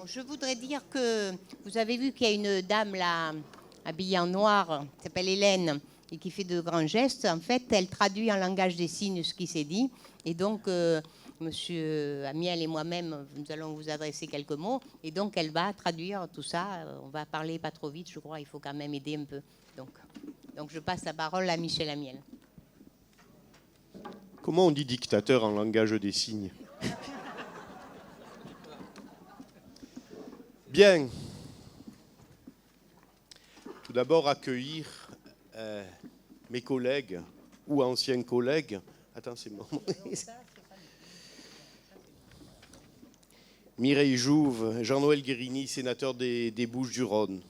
Bon, je voudrais dire que vous avez vu qu'il y a une dame là, habillée en noir, qui s'appelle Hélène, et qui fait de grands gestes. En fait, elle traduit en langage des signes ce qui s'est dit. Et donc, Monsieur Amiel et moi-même, nous allons vous adresser quelques mots. Et donc, elle va traduire tout ça. On va parler pas trop vite, je crois. Il faut quand même aider un peu. Donc je passe la parole à Michel Amiel. Comment on dit dictateur en langage des signes? Bien. Tout d'abord, accueillir mes collègues ou anciens collègues. Attends, c'est bon. Mireille Jouve, Jean-Noël Guérini, sénateur des Bouches-du-Rhône.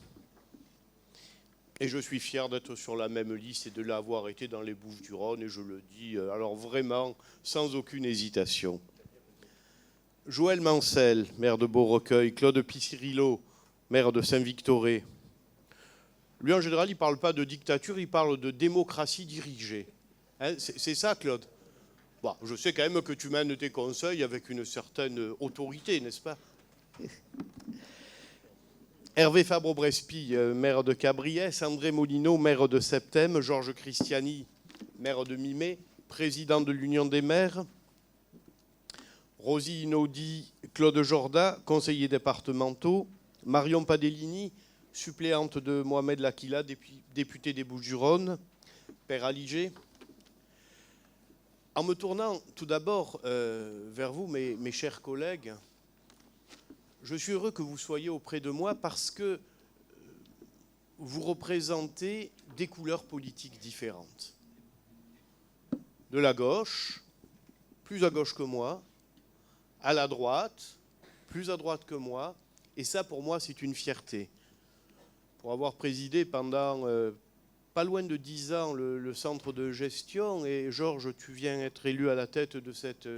Et je suis fier d'être sur la même liste et de l'avoir été dans les Bouches-du-Rhône, et je le dis alors vraiment sans aucune hésitation. Joël Mancel, maire de Beaurecueil, Claude Picirillo, maire de Saint-Victoré. Lui, en général, il ne parle pas de dictature, il parle de démocratie dirigée. Hein, c'est ça, Claude? Bon, je sais quand même que tu mènes tes conseils avec une certaine autorité, n'est-ce pas? Hervé Fabre-Brespi, maire de Cabriès, André Molino, maire de Septème, Georges Christiani, maire de Mimé, président de l'Union des maires, Rosie Inaudi, Claude Jorda, conseillers départementaux, Marion Padellini, suppléante de Mohamed Lakila, député des Bouches-du-Rhône, Père Aligé. En me tournant tout d'abord vers vous, mes chers collègues, je suis heureux que vous soyez auprès de moi parce que vous représentez des couleurs politiques différentes. De la gauche, plus à gauche que moi, à la droite, plus à droite que moi, et ça pour moi c'est une fierté. Pour avoir présidé pendant pas loin de 10 ans le centre de gestion, et Georges, tu viens être élu à la tête de cette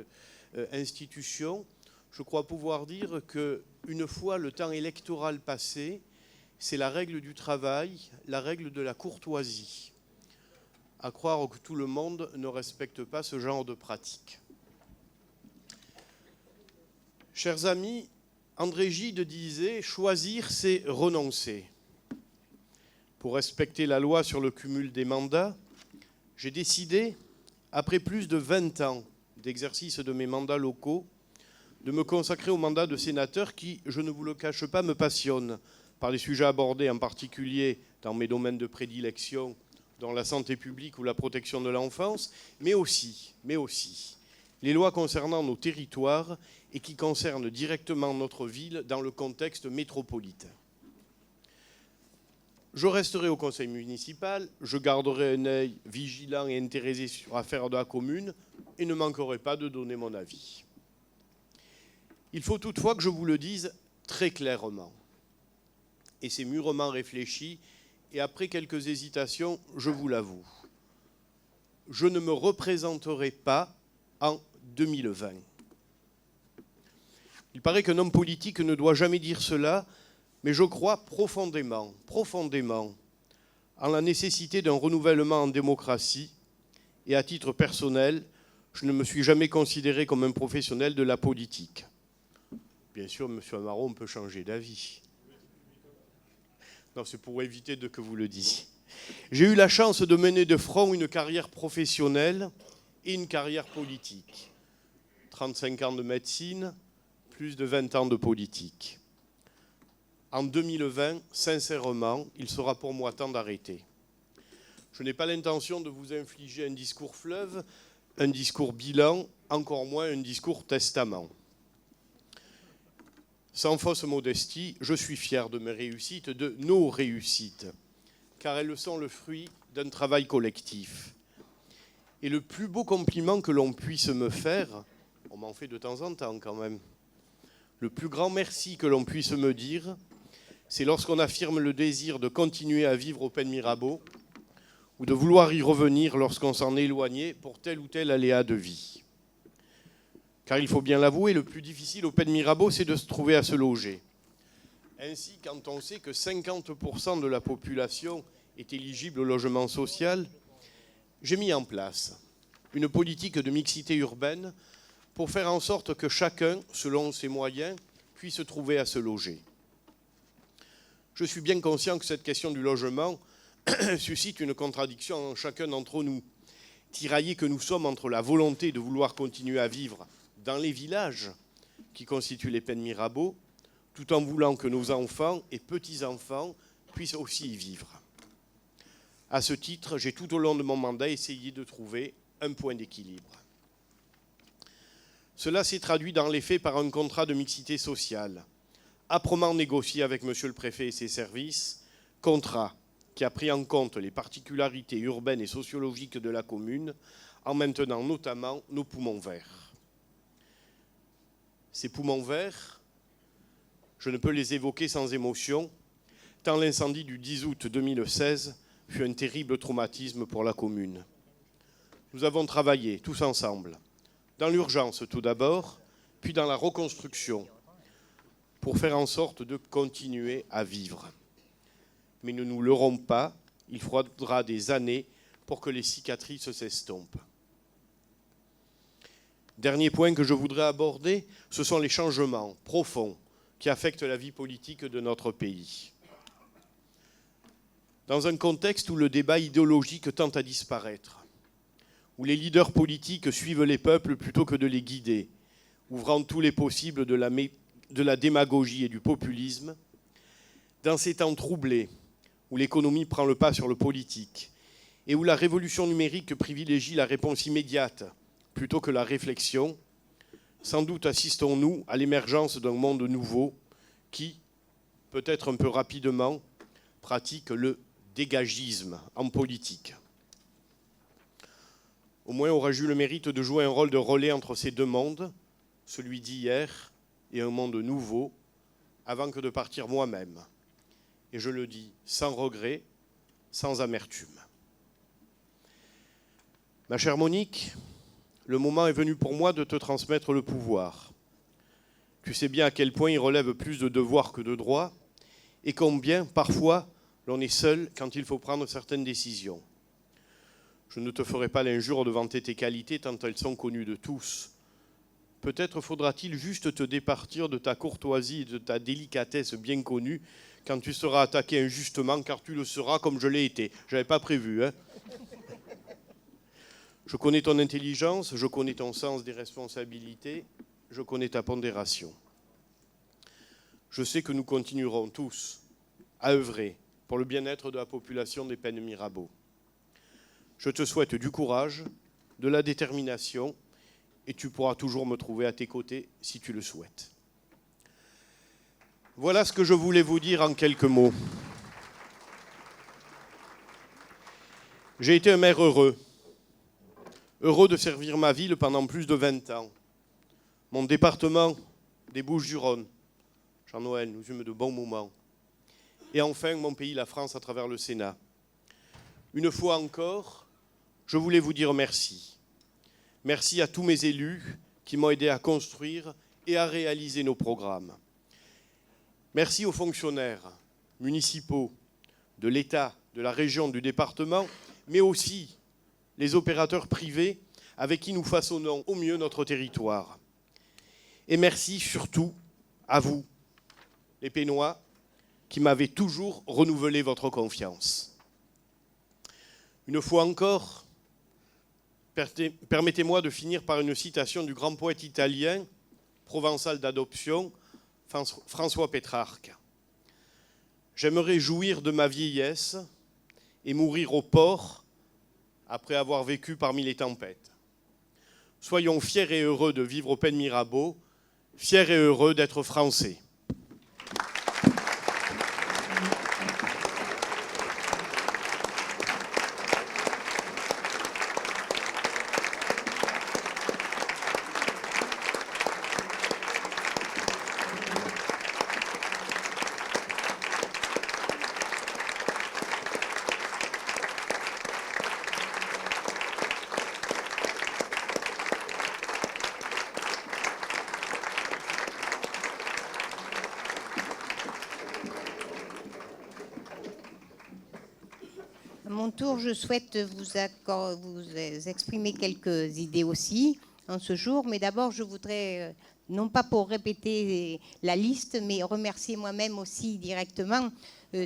institution, je crois pouvoir dire qu'une fois le temps électoral passé, c'est la règle du travail, la règle de la courtoisie. À croire que tout le monde ne respecte pas ce genre de pratique. Chers amis, André Gide disait « Choisir, c'est renoncer ». Pour respecter la loi sur le cumul des mandats, j'ai décidé, après plus de 20 ans d'exercice de mes mandats locaux, de me consacrer au mandat de sénateur qui, je ne vous le cache pas, me passionne par les sujets abordés, en particulier dans mes domaines de prédilection, dans la santé publique ou la protection de l'enfance, mais aussi les lois concernant nos territoires et qui concernent directement notre ville dans le contexte métropolitain. Je resterai au conseil municipal, je garderai un œil vigilant et intéressé sur l'affaire de la commune et ne manquerai pas de donner mon avis. Il faut toutefois que je vous le dise très clairement, et c'est mûrement réfléchi, et après quelques hésitations, je vous l'avoue, je ne me représenterai pas en 2020. Il paraît qu'un homme politique ne doit jamais dire cela, mais je crois profondément, en la nécessité d'un renouvellement en démocratie, et à titre personnel, je ne me suis jamais considéré comme un professionnel de la politique. Bien sûr, M. Amaro, on peut changer d'avis. Non, c'est pour éviter que vous le disiez. J'ai eu la chance de mener de front une carrière professionnelle et une carrière politique. 35 ans de médecine, plus de 20 ans de politique. En 2020, sincèrement, il sera pour moi temps d'arrêter. Je n'ai pas l'intention de vous infliger un discours fleuve, un discours bilan, encore moins un discours testament. Sans fausse modestie, je suis fier de mes réussites, de nos réussites, car elles sont le fruit d'un travail collectif. Et le plus beau compliment que l'on puisse me faire, on m'en fait de temps en temps quand même, le plus grand merci que l'on puisse me dire, c'est lorsqu'on affirme le désir de continuer à vivre au Pen Mirabeau ou de vouloir y revenir lorsqu'on s'en est éloigné pour tel ou tel aléa de vie. Car il faut bien l'avouer, le plus difficile au Pen Mirabeau, c'est de se trouver à se loger. Ainsi, quand on sait que 50% de la population est éligible au logement social, j'ai mis en place une politique de mixité urbaine pour faire en sorte que chacun, selon ses moyens, puissent trouver à se loger. Je suis bien conscient que cette question du logement suscite une contradiction en chacun d'entre nous, tiraillés que nous sommes entre la volonté de vouloir continuer à vivre dans les villages qui constituent les Pennes Mirabeau, tout en voulant que nos enfants et petits-enfants puissent aussi y vivre. À ce titre, j'ai tout au long de mon mandat essayé de trouver un point d'équilibre. Cela s'est traduit dans les faits par un contrat de mixité sociale, âprement négocié avec monsieur le préfet et ses services, contrat qui a pris en compte les particularités urbaines et sociologiques de la commune, en maintenant notamment nos poumons verts. Ces poumons verts, je ne peux les évoquer sans émotion, tant l'incendie du 10 août 2016 fut un terrible traumatisme pour la commune. Nous avons travaillé tous ensemble, dans l'urgence tout d'abord, puis dans la reconstruction, pour faire en sorte de continuer à vivre. Mais ne nous leurrons pas, il faudra des années pour que les cicatrices s'estompent. Dernier point que je voudrais aborder, ce sont les changements profonds qui affectent la vie politique de notre pays. Dans un contexte où le débat idéologique tend à disparaître, où les leaders politiques suivent les peuples plutôt que de les guider, ouvrant tous les possibles de la démagogie et du populisme, dans ces temps troublés, où l'économie prend le pas sur le politique, et où la révolution numérique privilégie la réponse immédiate plutôt que la réflexion, sans doute assistons-nous à l'émergence d'un monde nouveau qui, peut-être un peu rapidement, pratique le dégagisme en politique. Au moins aurais-je eu le mérite de jouer un rôle de relais entre ces deux mondes, celui d'hier et un monde nouveau, avant que de partir moi-même. Et je le dis sans regret, sans amertume. Ma chère Monique, le moment est venu pour moi de te transmettre le pouvoir. Tu sais bien à quel point il relève plus de devoirs que de droits, et combien, parfois, l'on est seul quand il faut prendre certaines décisions. Je ne te ferai pas l'injure de vanter tes qualités tant elles sont connues de tous. Peut-être faudra-t-il juste te départir de ta courtoisie et de ta délicatesse bien connue quand tu seras attaqué injustement, car tu le seras comme je l'ai été. Je n'avais pas prévu, hein. Je connais ton intelligence, je connais ton sens des responsabilités, je connais ta pondération. Je sais que nous continuerons tous à œuvrer pour le bien-être de la population des Pennes Mirabeau. Je te souhaite du courage, de la détermination, et tu pourras toujours me trouver à tes côtés si tu le souhaites. Voilà ce que je voulais vous dire en quelques mots. J'ai été un maire heureux de servir ma ville pendant plus de 20 ans. Mon département des Bouches-du-Rhône, Jean-Noël, nous eûmes de bons moments. Et enfin, mon pays, la France, à travers le Sénat. Une fois encore, je voulais vous dire merci. Merci à tous mes élus qui m'ont aidé à construire et à réaliser nos programmes. Merci aux fonctionnaires municipaux, de l'État, de la région, du département, mais aussi les opérateurs privés avec qui nous façonnons au mieux notre territoire. Et merci surtout à vous, les Pennois, qui m'avez toujours renouvelé votre confiance. Une fois encore, permettez-moi de finir par une citation du grand poète italien, provençal d'adoption, François Pétrarque. « J'aimerais jouir de ma vieillesse et mourir au port après avoir vécu parmi les tempêtes. Soyons fiers et heureux de vivre aux Pennes Mirabeau, fiers et heureux d'être Français. » À mon tour, je souhaite vous exprimer quelques idées aussi en ce jour, mais d'abord, je voudrais non pas pour répéter la liste, mais remercier moi-même aussi directement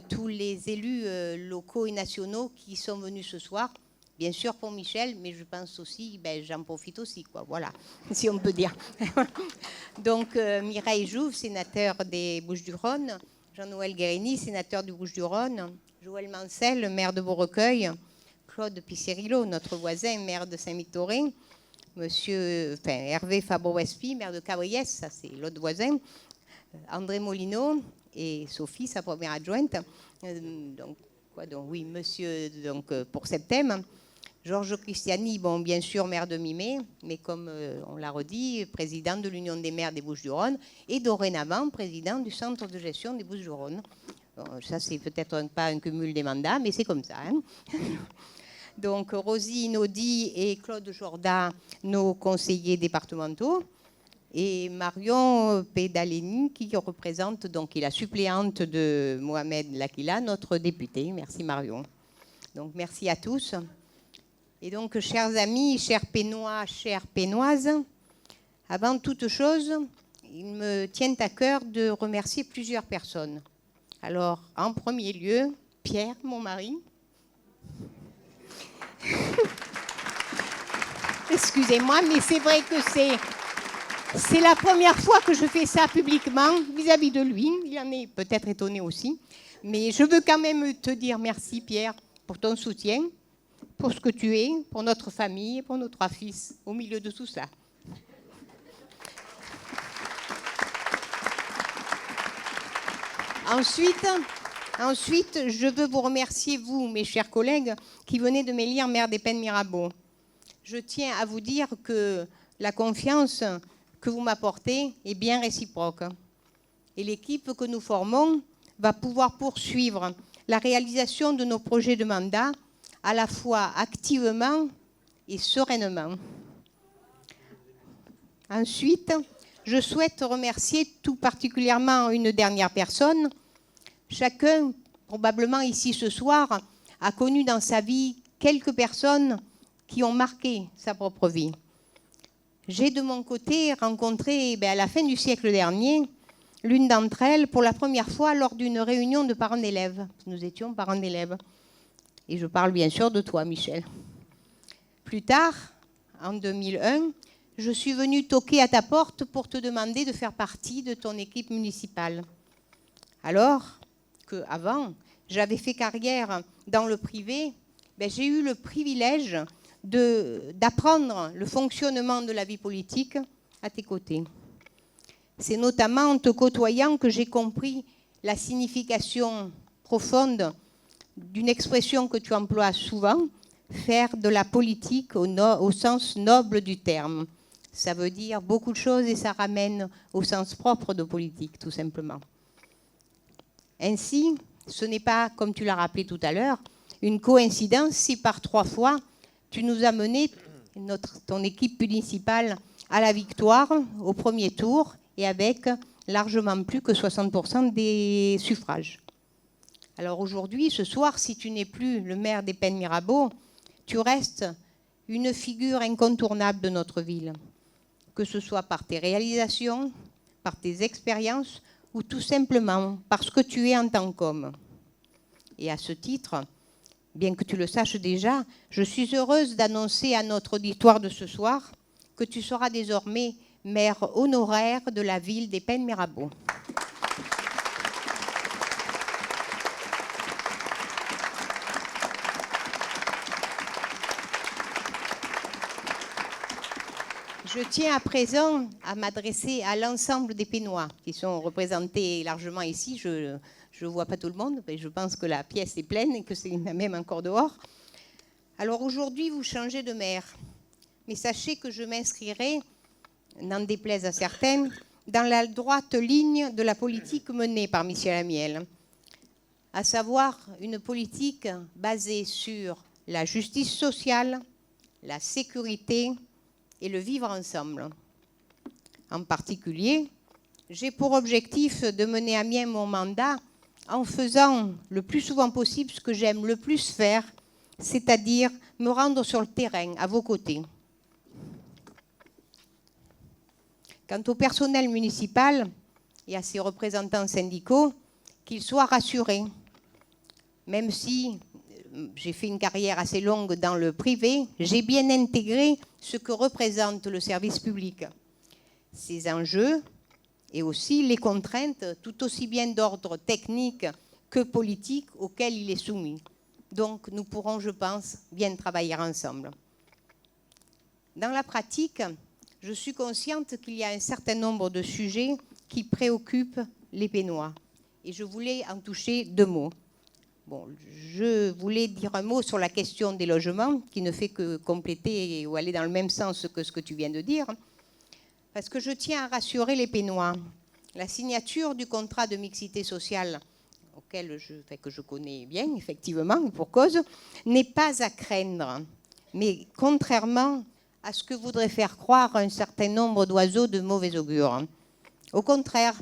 tous les élus locaux et nationaux qui sont venus ce soir. Bien sûr pour Michel, mais je pense aussi, j'en profite aussi, quoi, voilà, si on peut dire. Donc Mireille Jouve, sénateur des Bouches-du-Rhône, Jean-Noël Guérini, sénateur du Bouches-du-Rhône, Joël Mancel, maire de Beaurecueil, Claude Pisserillo, notre voisin, maire de Saint-Victorin, Hervé Fabro-Wespy, maire de Cabriès, ça c'est l'autre voisin, André Molino et Sophie, sa première adjointe. Oui, monsieur, pour Septem. Georges Christiani, bon, bien sûr, maire de Mimé, mais comme on l'a redit, président de l'Union des maires des Bouches-du-Rhône et dorénavant président du centre de gestion des Bouches-du-Rhône. Bon, ça, c'est peut-être pas un cumul des mandats, mais c'est comme ça. Hein. Donc, Rosie Naudy et Claude Jorda, nos conseillers départementaux, et Marion Pédaleni, qui représente, donc, qui est la suppléante de Mohamed Lakila, notre député. Merci Marion. Donc, merci à tous. Et donc, chers amis, chers Pénois, chères Pénoises, avant toute chose, il me tient à cœur de remercier plusieurs personnes. Alors, en premier lieu, Pierre, mon mari. Excusez-moi, mais c'est vrai que c'est la première fois que je fais ça publiquement vis-à-vis de lui. Il en est peut-être étonné aussi. Mais je veux quand même te dire merci, Pierre, pour ton soutien, pour ce que tu es, pour notre famille, pour nos 3 fils, au milieu de tout ça. Ensuite, je veux vous remercier, vous, mes chers collègues, qui venez de m'élire maire des Pennes Mirabeau. Je tiens à vous dire que la confiance que vous m'apportez est bien réciproque. Et l'équipe que nous formons va pouvoir poursuivre la réalisation de nos projets de mandat à la fois activement et sereinement. Ensuite, je souhaite remercier tout particulièrement une dernière personne. Chacun, probablement ici ce soir, a connu dans sa vie quelques personnes qui ont marqué sa propre vie. J'ai de mon côté rencontré à la fin du siècle dernier l'une d'entre elles pour la première fois lors d'une réunion de parents d'élèves. Nous étions parents d'élèves. Et je parle bien sûr de toi, Michel. Plus tard, en 2001, je suis venue toquer à ta porte pour te demander de faire partie de ton équipe municipale. Alors qu'avant, j'avais fait carrière dans le privé, j'ai eu le privilège d'apprendre le fonctionnement de la vie politique à tes côtés. C'est notamment en te côtoyant que j'ai compris la signification profonde d'une expression que tu emploies souvent, faire de la politique au sens noble du terme. Ça veut dire beaucoup de choses et ça ramène au sens propre de politique, tout simplement. Ainsi, ce n'est pas, comme tu l'as rappelé tout à l'heure, une coïncidence si par 3 fois, tu nous as mené, ton équipe municipale, à la victoire au premier tour et avec largement plus que 60% des suffrages. Alors aujourd'hui, ce soir, si tu n'es plus le maire des Pennes Mirabeau, tu restes une figure incontournable de notre ville, que ce soit par tes réalisations, par tes expériences ou tout simplement parce que tu es en tant qu'homme. Et à ce titre, bien que tu le saches déjà, je suis heureuse d'annoncer à notre auditoire de ce soir que tu seras désormais maire honoraire de la ville des Pennes Mirabeau. Je tiens à présent à m'adresser à l'ensemble des Pénois qui sont représentés largement ici. Je ne vois pas tout le monde, mais je pense que la pièce est pleine et que c'est même encore dehors. Alors aujourd'hui, vous changez de maire. Mais sachez que je m'inscrirai, n'en déplaise à certaines, dans la droite ligne de la politique menée par Michel Amiel, à savoir une politique basée sur la justice sociale, la sécurité et le vivre ensemble. En particulier, j'ai pour objectif de mener à bien mon mandat en faisant le plus souvent possible ce que j'aime le plus faire, c'est-à-dire me rendre sur le terrain, à vos côtés. Quant au personnel municipal et à ses représentants syndicaux, qu'ils soient rassurés. Même si j'ai fait une carrière assez longue dans le privé, j'ai bien intégré ce que représente le service public, ses enjeux et aussi les contraintes tout aussi bien d'ordre technique que politique auxquelles il est soumis. Donc nous pourrons, je pense, bien travailler ensemble. Dans la pratique, je suis consciente qu'il y a un certain nombre de sujets qui préoccupent les Pénois. Et je voulais en toucher 2 mots. Bon, je voulais dire un mot sur la question des logements, qui ne fait que compléter ou aller dans le même sens que ce que tu viens de dire. Parce que je tiens à rassurer les Pénois. La signature du contrat de mixité sociale, que je connais bien, effectivement, pour cause, n'est pas à craindre. Mais contrairement à ce que voudrait faire croire un certain nombre d'oiseaux de mauvais augure. Au contraire,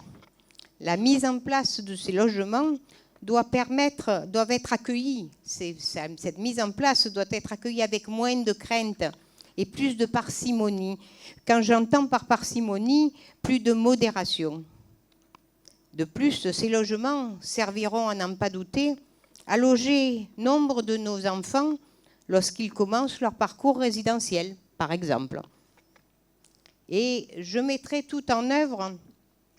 la mise en place de ces logements doivent être accueillis. Cette mise en place doit être accueillie avec moins de crainte et plus de parcimonie. Quand j'entends par parcimonie, plus de modération. De plus, ces logements serviront, à n'en pas douter, à loger nombre de nos enfants lorsqu'ils commencent leur parcours résidentiel, par exemple. Et je mettrai tout en œuvre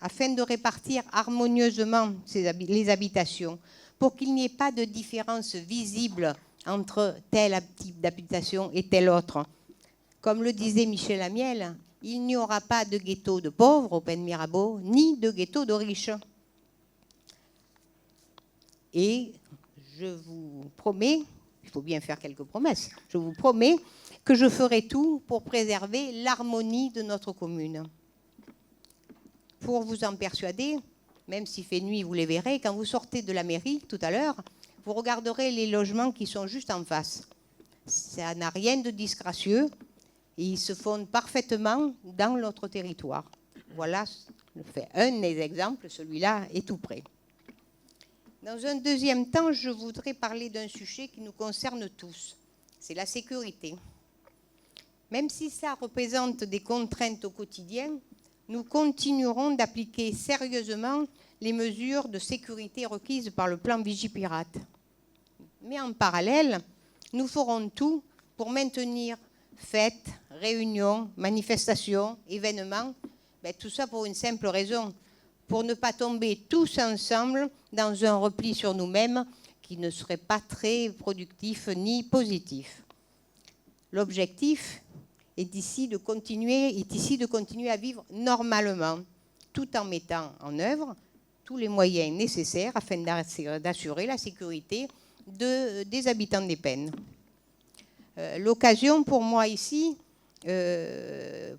afin de répartir harmonieusement les habitations, pour qu'il n'y ait pas de différence visible entre tel type d'habitation et tel autre. Comme le disait Michel Amiel, il n'y aura pas de ghetto de pauvres au Pen Mirabeau, ni de ghetto de riches. Et je vous promets, il faut bien faire quelques promesses, je vous promets que je ferai tout pour préserver l'harmonie de notre commune. Pour vous en persuader, même s'il fait nuit, vous les verrez, quand vous sortez de la mairie tout à l'heure, vous regarderez les logements qui sont juste en face. Ça n'a rien de disgracieux et ils se fondent parfaitement dans notre territoire. Voilà un des exemples, celui-là est tout près. Dans un deuxième temps, je voudrais parler d'un sujet qui nous concerne tous, c'est la sécurité. Même si ça représente des contraintes au quotidien, nous continuerons d'appliquer sérieusement les mesures de sécurité requises par le plan Vigipirate. Mais en parallèle, nous ferons tout pour maintenir fêtes, réunions, manifestations, événements, tout ça pour une simple raison, pour ne pas tomber tous ensemble dans un repli sur nous-mêmes qui ne serait pas très productif ni positif. L'objectif est ici de continuer à vivre normalement, tout en mettant en œuvre tous les moyens nécessaires afin d'assurer la sécurité des habitants des Pennes. L'occasion pour moi ici,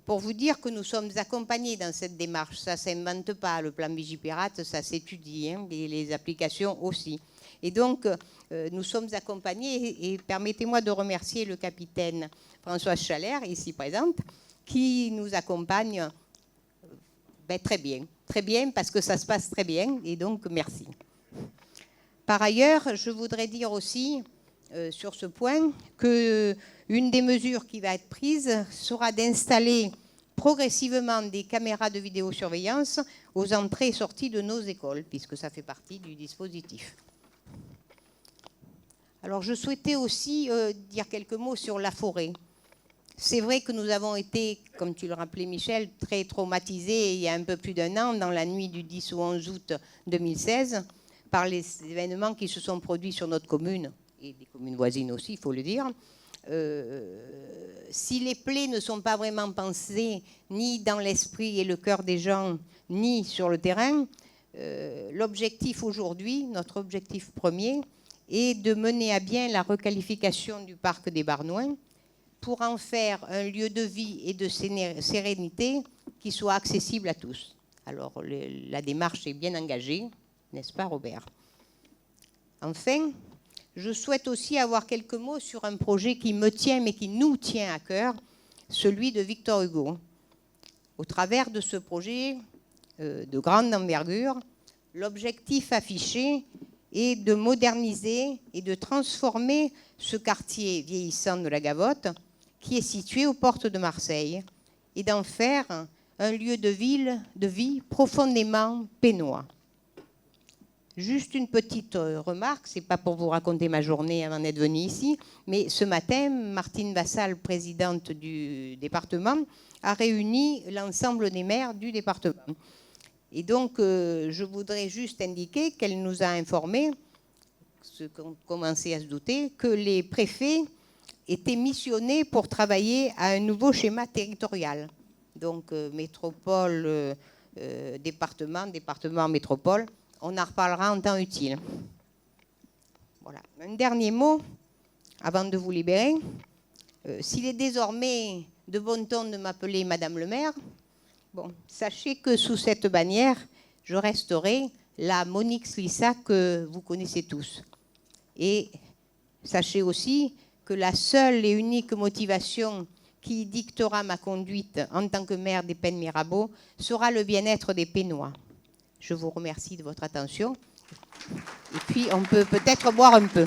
pour vous dire que nous sommes accompagnés dans cette démarche. Ça ne s'invente pas, le plan Vigipirate, ça s'étudie, hein, et les applications aussi. Et donc, nous sommes accompagnés, et permettez-moi de remercier le capitaine Françoise Chalère, ici présente, qui nous accompagne très bien, parce que ça se passe très bien, et donc merci. Par ailleurs, je voudrais dire aussi, sur ce point, qu'une des mesures qui va être prise sera d'installer progressivement des caméras de vidéosurveillance aux entrées et sorties de nos écoles, puisque ça fait partie du dispositif. Alors, je souhaitais aussi dire quelques mots sur la forêt. C'est vrai que nous avons été, comme tu le rappelais Michel, très traumatisés il y a un peu plus d'1 an, dans la nuit du 10 au 11 août 2016, par les événements qui se sont produits sur notre commune, et des communes voisines aussi, il faut le dire. Si les plaies ne sont pas vraiment pensées, ni dans l'esprit et le cœur des gens, ni sur le terrain, l'objectif aujourd'hui, notre objectif premier, est de mener à bien la requalification du parc des Barnouins pour en faire un lieu de vie et de sérénité qui soit accessible à tous. Alors, la démarche est bien engagée, n'est-ce pas, Robert? Enfin, je souhaite aussi avoir quelques mots sur un projet qui me tient, mais qui nous tient à cœur, celui de Victor Hugo. Au travers de ce projet de grande envergure, l'objectif affiché est de moderniser et de transformer ce quartier vieillissant de la Gavotte, qui est situé aux portes de Marseille, et d'en faire un lieu de vie profondément pénois. Juste une petite remarque, c'est pas pour vous raconter ma journée avant d'être venue ici, mais ce matin, Martine Vassal, présidente du département, a réuni l'ensemble des maires du département. Et donc, je voudrais juste indiquer qu'elle nous a informés, ceux qui ont commencé à se douter, que les préfets étaient missionnés pour travailler à un nouveau schéma territorial. Donc, métropole, département, métropole. On en reparlera en temps utile. Voilà. Un dernier mot, avant de vous libérer. S'il est désormais de bon ton de m'appeler Madame le maire, bon, sachez que sous cette bannière, je resterai la Monique Slissa que vous connaissez tous. Et sachez aussi que la seule et unique motivation qui dictera ma conduite en tant que maire des Pennes Mirabeau sera le bien-être des Pénois. Je vous remercie de votre attention. Et puis, on peut peut-être boire un peu.